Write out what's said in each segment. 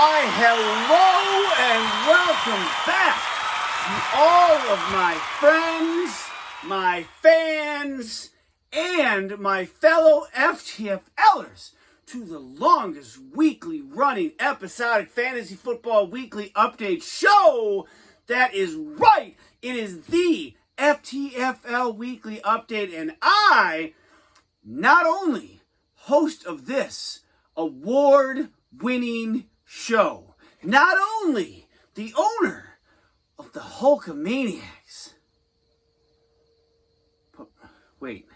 Why, hello and welcome back to all of my friends, my fans, and my fellow FTFLers to the longest weekly running episodic fantasy football weekly update show. That is right. It is the FTFL weekly update, and I, not only host of this award-winning show, not only the owner of the Hulkamaniacs, but wait,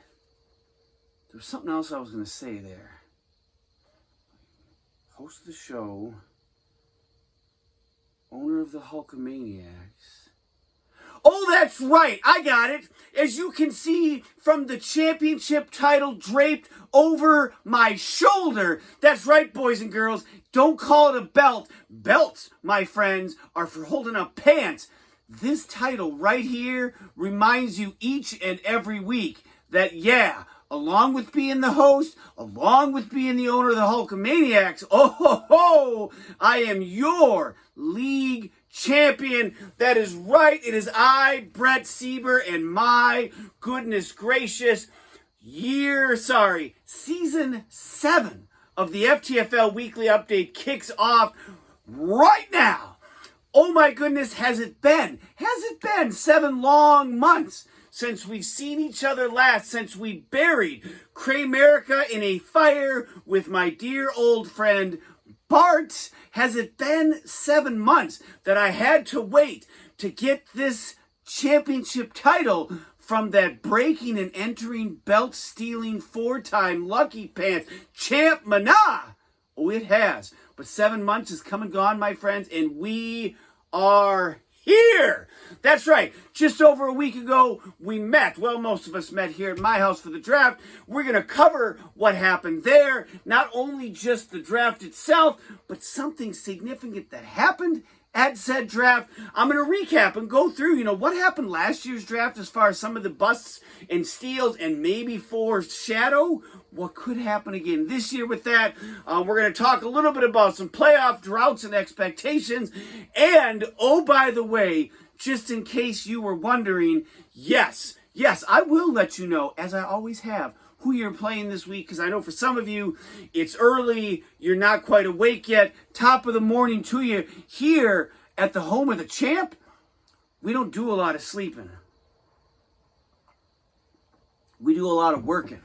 there was something else I was going to say there. Host of the show, owner of the Hulkamaniacs. Oh, that's right. I got it. As you can see from the championship title draped over my shoulder. That's right, boys and girls. Don't call it a belt. Belts, my friends, are for holding up pants. This title right here reminds you each and every week that, yeah, along with being the host, along with being the owner of the Hulkamaniacs, I am your league champion. That is right. It is I, Brett Sieber, and my goodness gracious, season 7 of the FTFL Weekly Update kicks off right now. Oh my goodness, has it been 7 long months since we've seen each other last, since we buried Cramerica in a fire with my dear old friend Bart? Has it been 7 months that I had to wait to get this championship title from that breaking and entering, belt-stealing, 4-time Lucky Pants champ Mana? Oh, it has. But 7 months has come and gone, my friends, and we are here. That's right. Just over a week ago, we met. Well, most of us met here at my house for the draft. We're going to cover what happened there. Not only just the draft itself, but something significant that happened at said draft. I'm going to recap and go through, what happened last year's draft as far as some of the busts and steals and maybe foreshadow what could happen again this year with that. We're going to talk a little bit about some playoff droughts and expectations. And, oh, by the way, just in case you were wondering, yes, I will let you know, as I always have, who you're playing this week, because I know for some of you, it's early, you're not quite awake yet. Top of the morning to you. Here at the home of the champ, we don't do a lot of sleeping. We do a lot of working.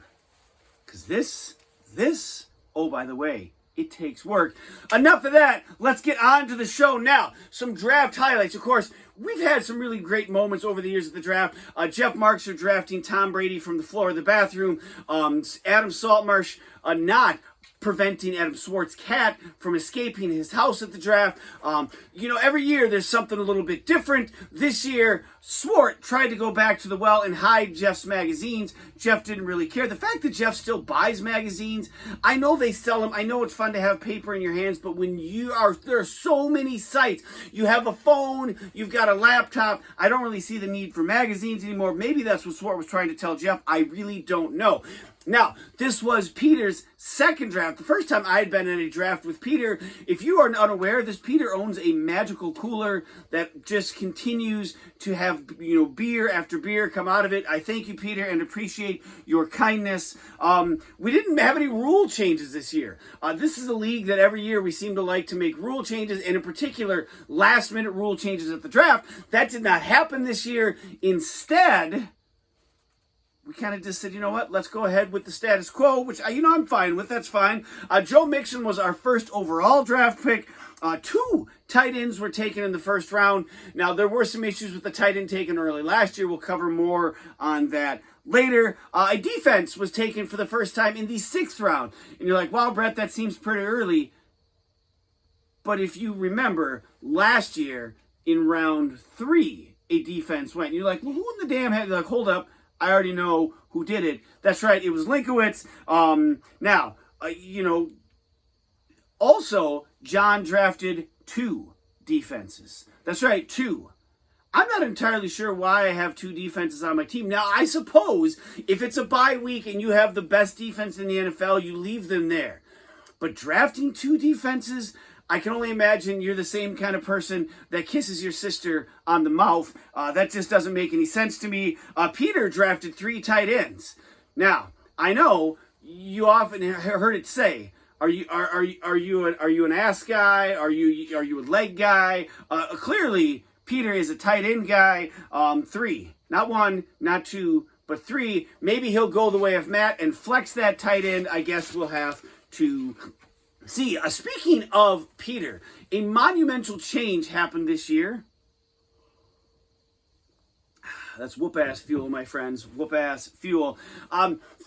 Because this, oh, by the way, it takes work. Enough of that. Let's get on to the show now. Some draft highlights. Of course, we've had some really great moments over the years of the draft. Jeff Markser drafting Tom Brady from the floor of the bathroom. Adam Saltmarsh not preventing Adam Schwartz-Cat from escaping his house at the draft. Every year there's something a little bit different. This year, Swart tried to go back to the well and hide Jeff's magazines. Jeff didn't really care. The fact that Jeff still buys magazines, I know they sell them. I know it's fun to have paper in your hands, but when there are so many sites. You have a phone, you've got a laptop. I don't really see the need for magazines anymore. Maybe that's what Swart was trying to tell Jeff. I really don't know. Now, this was Peter's second draft. The first time I had been in a draft with Peter. If you are unaware, this Peter owns a magical cooler that just continues to have, beer after beer come out of it. I thank you, Peter, and appreciate your kindness. We didn't have any rule changes this year. This is a league that every year we seem to like to make rule changes, and in particular, last-minute rule changes at the draft. That did not happen this year. Instead, we kind of just said, let's go ahead with the status quo, which, I'm fine with. That's fine. Joe Mixon was our first overall draft pick. 2 tight ends were taken in the first round. Now, there were some issues with the tight end taken early last year. We'll cover more on that later. A defense was taken for the first time in the 6th round. And you're like, wow, Brett, that seems pretty early. But if you remember, last year in round 3, a defense went. And you're like, well, who in the damn head? You're like, hold up. I already know who did it. That's right. It was Linkowitz. Also, John drafted 2 defenses. That's right, 2. I'm not entirely sure why I have 2 defenses on my team. Now, I suppose if it's a bye week and you have the best defense in the NFL, you leave them there. But drafting 2 defenses, I can only imagine you're the same kind of person that kisses your sister on the mouth. That just doesn't make any sense to me. Peter drafted 3 tight ends. Now, I know you often heard it say, are you an ass guy? Are you a leg guy? Clearly, Peter is a tight end guy. 3, not 1, not 2, but 3. Maybe he'll go the way of Matt and flex that tight end. I guess we'll have to see. Speaking of Peter, a monumental change happened this year. That's whoop-ass fuel, my friends. Whoop-ass fuel.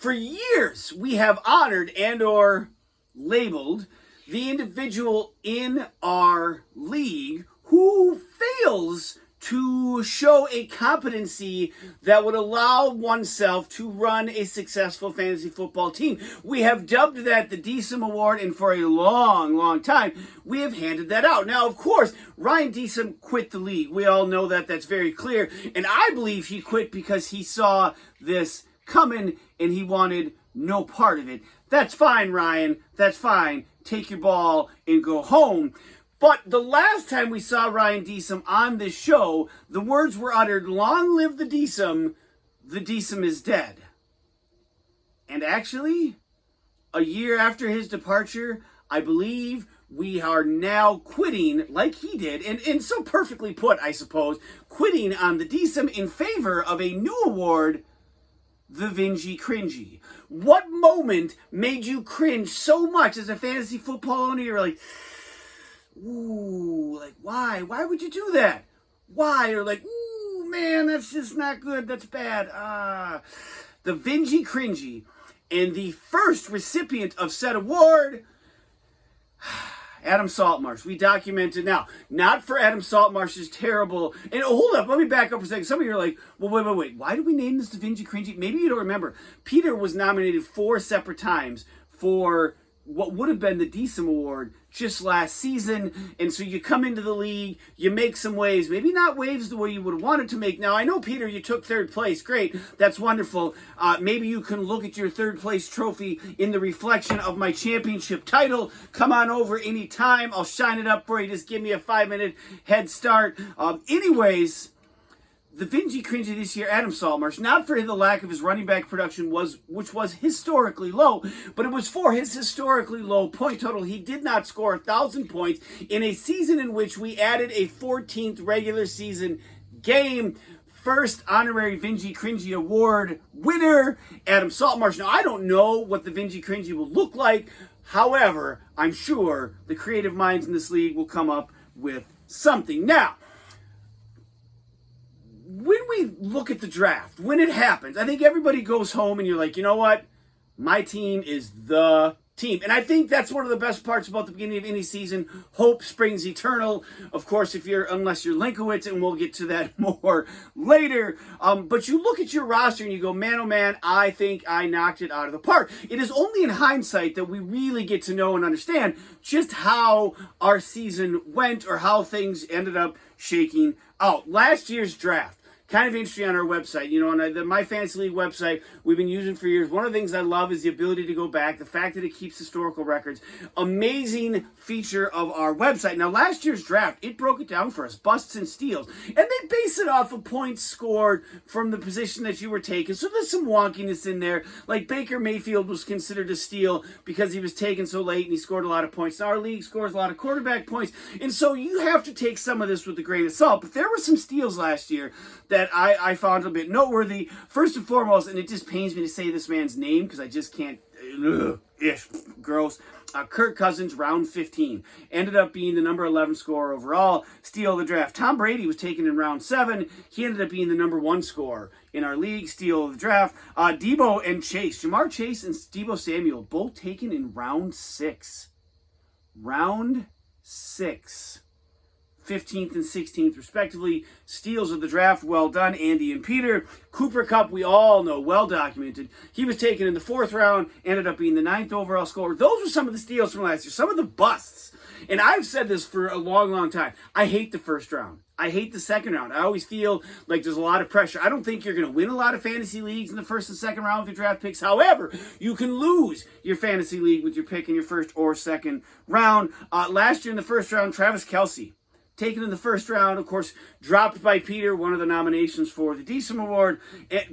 For years, we have honored and or labeled the individual in our league who fails to show a competency that would allow oneself to run a successful fantasy football team. We have dubbed that the DSM Award, and for a long, long time, we have handed that out. Now, of course, Ryan DSM quit the league. We all know that. That's very clear. And I believe he quit because he saw this coming and he wanted no part of it. That's fine, Ryan. That's fine. Take your ball and go home. But the last time we saw Ryan DSM on this show, the words were uttered, "Long live the DSM is dead." And actually, a year after his departure, I believe we are now quitting, like he did, and so perfectly put, I suppose, quitting on the DSM in favor of a new award, the Vingy Cringy. What moment made you cringe so much as a fantasy football owner? You're like, ooh, like, why? Why would you do that? Why? Or like, ooh, man, that's just not good. That's bad. The Vingy Cringy. And the first recipient of said award, Adam Saltmarsh. We documented now, not for Adam Saltmarsh's terrible, and hold up, let me back up for a second. Some of you are like, well, wait. Why did we name this the Vingy Cringy? Maybe you don't remember. Peter was nominated 4 separate times for what would have been the DSM Award just last season. And so you come into the league, you make some waves, maybe not waves the way you would have wanted to make. Now, I know, Peter, you took 3rd place. Great. That's wonderful. Maybe you can look at your 3rd place trophy in the reflection of my championship title. Come on over anytime. I'll shine it up for you. Just give me a 5-minute head start. Anyways, the Vingy Cringy this year, Adam Saltmarsh, not for the lack of his running back production, which was historically low, but it was for his historically low point total. He did not score 1,000 points in a season in which we added a 14th regular season game. First honorary Vingy Cringy Award winner, Adam Saltmarsh. Now, I don't know what the Vingy Cringy will look like. However, I'm sure the creative minds in this league will come up with something. Now, when we look at the draft, when it happens, I think everybody goes home and you're like, you know what? My team is the team. And I think that's one of the best parts about the beginning of any season. Hope springs eternal. Of course, unless you're Linkowitz, and we'll get to that more later. But you look at your roster and you go, man, oh man, I think I knocked it out of the park. It is only in hindsight that we really get to know and understand just how our season went or how things ended up shaking out. Last year's draft, kind of interesting on our website. You know, on the My Fantasy League website, we've been using for years. One of the things I love is the ability to go back, the fact that it keeps historical records. Amazing feature of our website. Now, last year's draft, it broke it down for us, busts and steals. And they base it off of points scored from the position that you were taken. So there's some wonkiness in there. Like Baker Mayfield was considered a steal because he was taken so late and he scored a lot of points. Now, our league scores a lot of quarterback points. And so you have to take some of this with a grain of salt. But there were some steals last year that I found a bit noteworthy. First and foremost, and it just pains me to say this man's name because I just can't, gross. Kirk Cousins, round 15. Ended up being the number 11 scorer overall. Steal of the draft. Tom Brady was taken in round 7. He ended up being the number 1 scorer in our league. Steal of the draft. Debo and Chase. Jamar Chase and Debo Samuel, both taken in round 6. Round 6. 15th and 16th, respectively. Steals of the draft, well done, Andy and Peter. Cooper Kupp, we all know, well documented. He was taken in the 4th round, ended up being the 9th overall scorer. Those were some of the steals from last year, some of the busts. And I've said this for a long, long time. I hate the 1st round. I hate the 2nd round. I always feel like there's a lot of pressure. I don't think you're going to win a lot of fantasy leagues in the 1st and 2nd round with your draft picks. However, you can lose your fantasy league with your pick in your 1st or 2nd round. Last year in the 1st round, Travis Kelce, taken in the 1st round, of course, dropped by Peter, one of the nominations for the DSOM Award,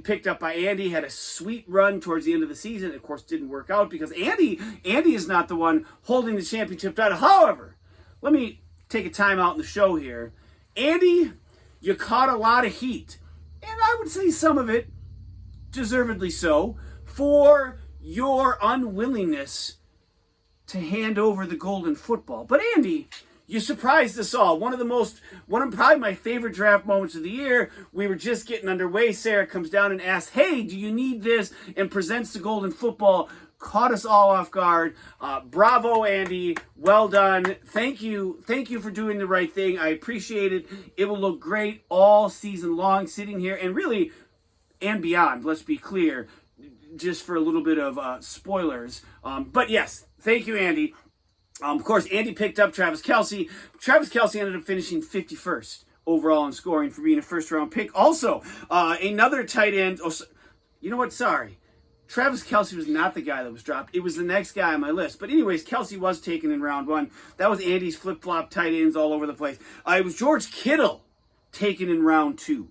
picked up by Andy, had a sweet run towards the end of the season. Of course, didn't work out because Andy is not the one holding the championship title. However, let me take a time out in the show here. Andy, you caught a lot of heat, and I would say some of it, deservedly so, for your unwillingness to hand over the golden football. But Andy, you surprised us all. One of probably my favorite draft moments of the year. We were just getting underway. Sarah comes down and asks, hey, do you need this? And presents the golden football. Caught us all off guard. Bravo, Andy. Well done. Thank you. Thank you for doing the right thing. I appreciate it. It will look great all season long sitting here and really and beyond. Let's be clear, just for a little bit of spoilers. But yes, thank you, Andy. Of course, Andy picked up Travis Kelce. Travis Kelce ended up finishing 51st overall in scoring for being a 1st-round pick. Also, another tight end. Oh, you know what? Sorry. Travis Kelce was not the guy that was dropped. It was the next guy on my list. But anyways, Kelce was taken in round 1. That was Andy's flip-flop tight ends all over the place. It was George Kittle taken in round 2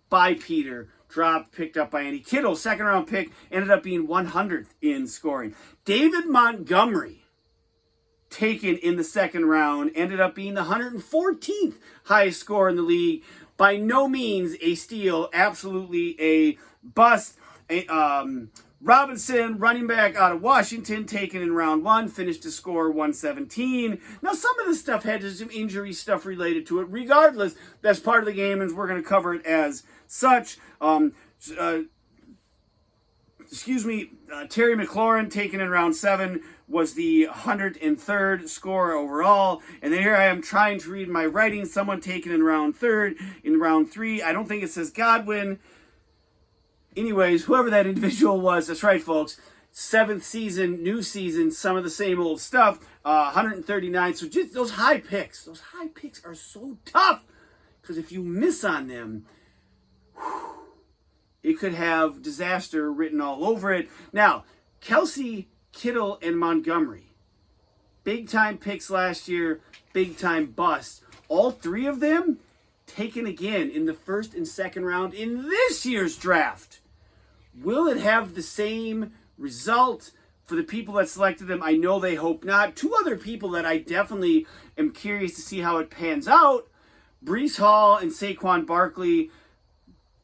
by Peter. Dropped, picked up by Andy. Kittle, 2nd-round pick, ended up being 100th in scoring. David Montgomery, taken in the 2nd round, ended up being the 114th highest score in the league. By no means a steal, absolutely a bust. Robinson, running back out of Washington, taken in round 1, finished to score 117. Now, some of this stuff had some injury stuff related to it. Regardless, that's part of the game, and we're going to cover it as such. Terry McLaurin, taken in round 7, was the 103rd scorer overall. And then here I am trying to read my writing. Someone taken in round 3. In round 3, I don't think it says Godwin. Anyways, whoever that individual was, that's right, folks. 7th season, new season, some of the same old stuff. 139. So just those high picks are so tough. Because if you miss on them, it could have disaster written all over it. Now, Kelce, Kittle, and Montgomery, big-time picks last year, big-time bust. All 3 of them taken again in the 1st and 2nd round in this year's draft. Will it have the same result for the people that selected them? I know they hope not. 2 other people that I definitely am curious to see how it pans out, Breece Hall and Saquon Barkley.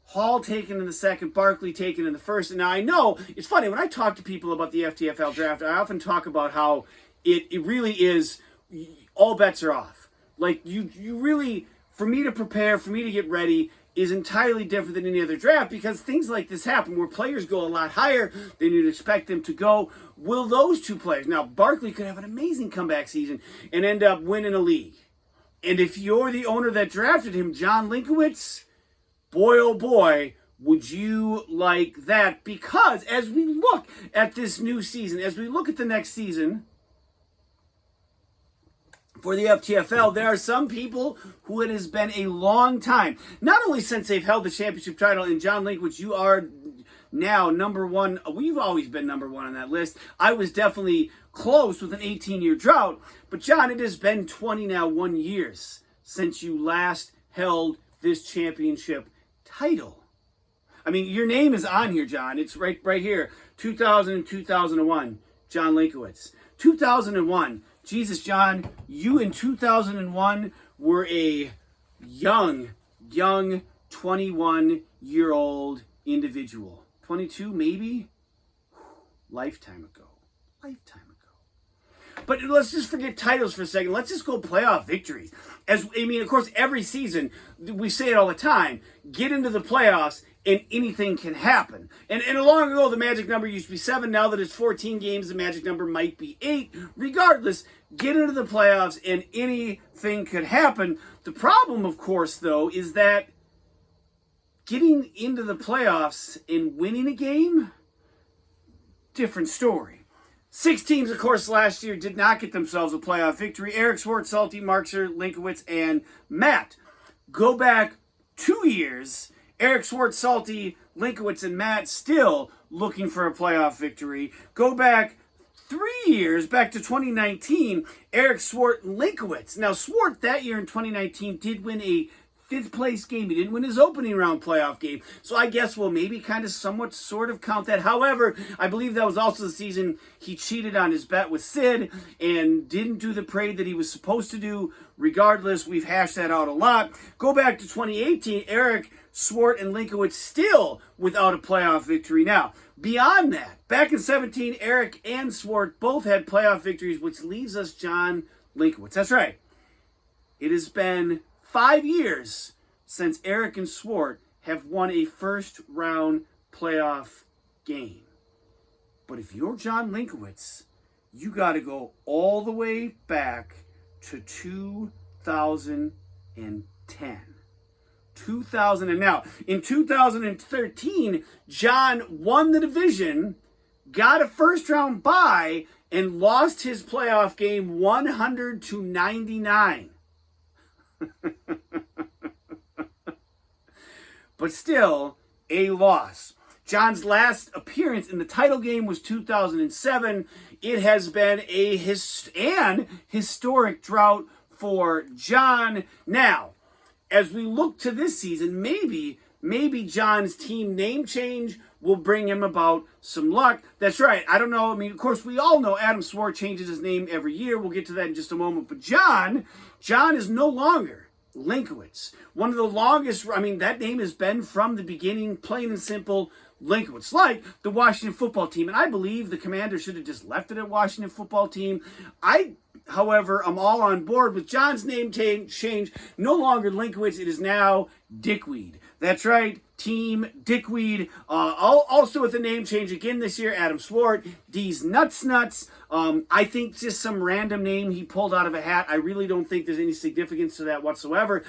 Hall taken in the 2nd, Barkley taken in the 1st. And now I know, it's funny, when I talk to people about the FTFL draft, I often talk about how it really is, all bets are off. Like, you really, for me to prepare, for me to get ready, is entirely different than any other draft because things like this happen where players go a lot higher than you'd expect them to go. Will those 2 players, now Barkley could have an amazing comeback season and end up winning a league. And if you're the owner that drafted him, John Linkowitz, boy, oh boy, would you like that? Because as we look at this new season, as we look at the next season for the FTFL, there are some people who it has been a long time, not only since they've held the championship title, and John Linkowitz, you are now number 1. We've always been number 1 on that list. I was definitely close with an 18-year drought. But John, it has been 21 years since you last held this championship title. I mean, your name is on here, John. It's right here. 2000 and 2001, John Linkowitz. 2001. Jesus, John, you in 2001 were a young 21-year-old individual. 22, maybe? Lifetime ago. But let's just forget titles for a second. Let's just go playoff victories. Of course, every season, we say it all the time, get into the playoffs and anything can happen. And long ago, the magic number used to be 7. Now that it's 14 games, the magic number might be 8. Regardless, get into the playoffs, and anything could happen. The problem, of course, though, is that getting into the playoffs and winning a game, different story. 6 teams, of course, last year did not get themselves a playoff victory. Eric Swart, Salty, Markser, Linkowitz, and Matt. Go back 2 years. Eric Swart, Salty, Linkowitz, and Matt still looking for a playoff victory. Go back 3 years, back to 2019, Eric Swart, Linkowitz. Now, Swart that year in 2019 did win a 5th place game. He didn't win his opening round playoff game. So I guess we'll maybe kind of somewhat sort of count that. However, I believe that was also the season he cheated on his bet with Sid and didn't do the parade that he was supposed to do. Regardless, we've hashed that out a lot. Go back to 2018, Eric Swart and Linkowitz still without a playoff victory. Now, beyond that, back in 17, Eric and Swart both had playoff victories, which leaves us John Linkowitz. That's right. It has been 5 years since Eric and Swart have won a first-round playoff game. But if you're John Linkowitz, you got to go all the way back to 2010. 2000, and now in 2013, John won the division, got a first-round bye, and lost his playoff game 100-99. But still, a loss. John's last appearance in the title game was 2007. It has been a historic drought for John. Now, as we look to this season, maybe John's team name change will bring him about some luck. That's right. I don't know. I mean, of course, we all know Adam Swart changes his name every year. We'll get to that in just a moment. But John is no longer Linkowitz. One of the longest, I mean, that name has been from the beginning, plain and simple, Linkowitz, like the Washington football team. And I believe the Commanders should have just left it at Washington football team. However, I'm all on board with John's name change. No longer Linkowitz. It is now Dickweed. That's right. Team Dickweed. Also with a name change again this year, Adam Swart. D's Nuts. I think just some random name he pulled out of a hat. I really don't think there's any significance to that whatsoever.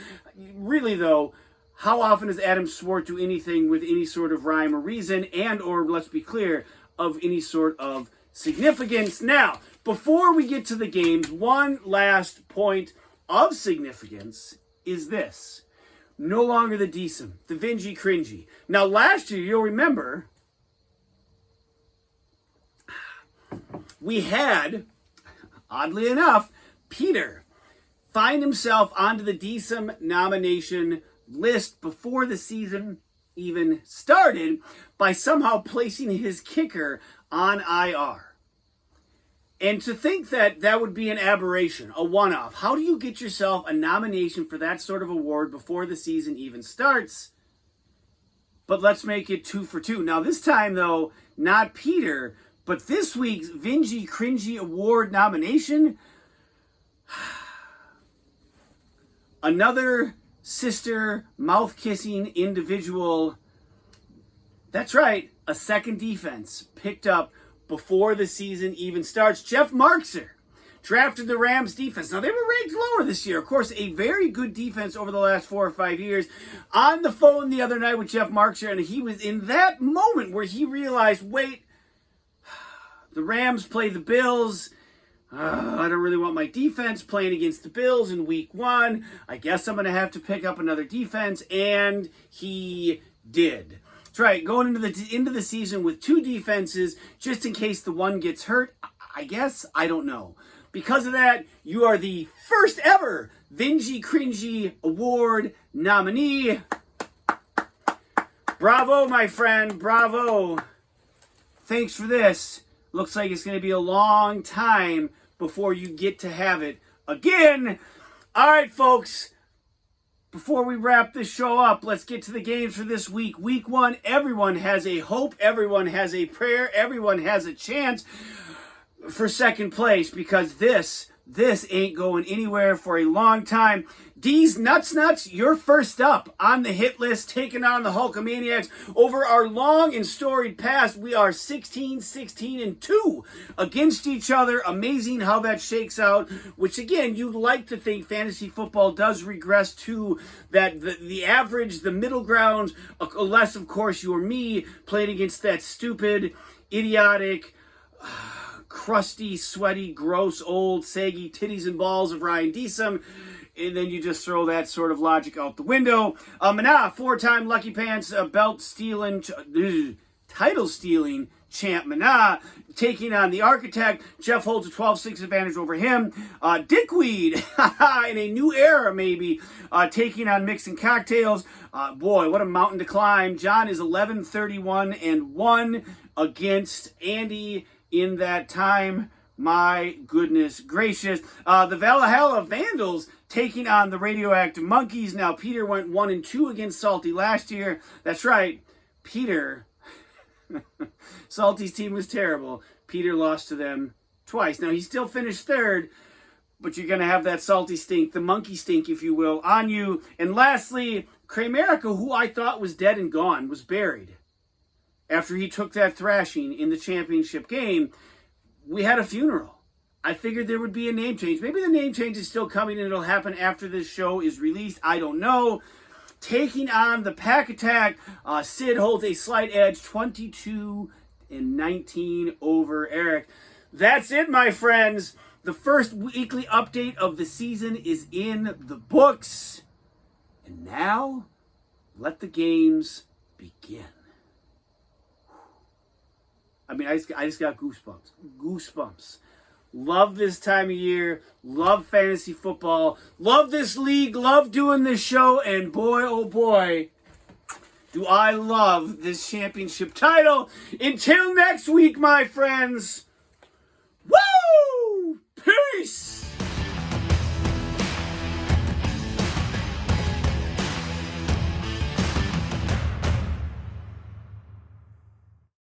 Really, though, how often does Adam Swart do anything with any sort of rhyme or reason and or, let's be clear, of any sort of significance? Now, before we get to the games, one last point of significance is this. No longer the decent, the Vingy Cringy. Now, last year, you'll remember, we had, oddly enough, Peter find himself onto the DSUM nomination list before the season even started by somehow placing his kicker on IR. And to think that that would be an aberration, a one-off. How do you get yourself a nomination for that sort of award before the season even starts? But let's make it 2 for 2. Now this time, though, not Peter, but this week's Vingy Cringy Award nomination, another sister mouth-kissing individual. That's right, a second defense picked up before the season even starts. Jeff Markser drafted the Rams defense. Now, they were ranked lower this year. Of course, a very good defense over the last 4 or 5 years. On the phone the other night with Jeff Markser, and he was in that moment where he realized, wait, the Rams play the Bills. I don't really want my defense playing against the Bills in week 1. I guess I'm going to have to pick up another defense, and he did. That's right, going into the season with 2 defenses, just in case the one gets hurt, I guess, I don't know. Because of that, you are the first ever Vingy Cringy Award nominee. Bravo, my friend, bravo. Thanks for this. Looks like it's going to be a long time before you get to have it again. All right, folks. Before we wrap this show up, let's get to the games for this week. Week 1, everyone has a hope, everyone has a prayer, everyone has a chance for second place, because this This ain't going anywhere for a long time. D's Nuts, you're first up on the hit list, taking on the Hulkamaniacs. Over our long and storied past, we are 16-16-2 against each other. Amazing how that shakes out, which again, you'd like to think fantasy football does regress to that the average, the middle ground, unless, of course, you're me playing against that stupid, idiotic, crusty, sweaty, gross, old, saggy titties and balls of Ryan Deesum. And then you just throw that sort of logic out the window. Mana, 4-time Lucky Pants, belt-stealing, title-stealing champ Mana, taking on the Architect. Jeff holds a 12-6 advantage over him. Dickweed, in a new era maybe, taking on Mixing Cocktails. Boy, what a mountain to climb. John is 11-31-1 against Andy in that time. My goodness gracious. The Valhalla Vandals taking on the Radioactive Monkeys. Now, Peter went 1-2 against Salty last year. That's right, Peter. Salty's team was terrible. Peter lost to them twice. Now, he still finished third, but you're going to have that salty stink, the monkey stink, if you will, on you. And lastly, Kramerica, who I thought was dead and gone, was buried. After he took that thrashing in the championship game, we had a funeral. I figured there would be a name change. Maybe the name change is still coming and it'll happen after this show is released. I don't know. Taking on the Pack Attack, Sid holds a slight edge, 22-19 over Eric. That's it, my friends. The first weekly update of the season is in the books. And now, let the games begin. I mean, I just got goosebumps. Goosebumps. Love this time of year. Love fantasy football. Love this league. Love doing this show. And boy, oh boy, do I love this championship title. Until next week, my friends. Woo! Peace!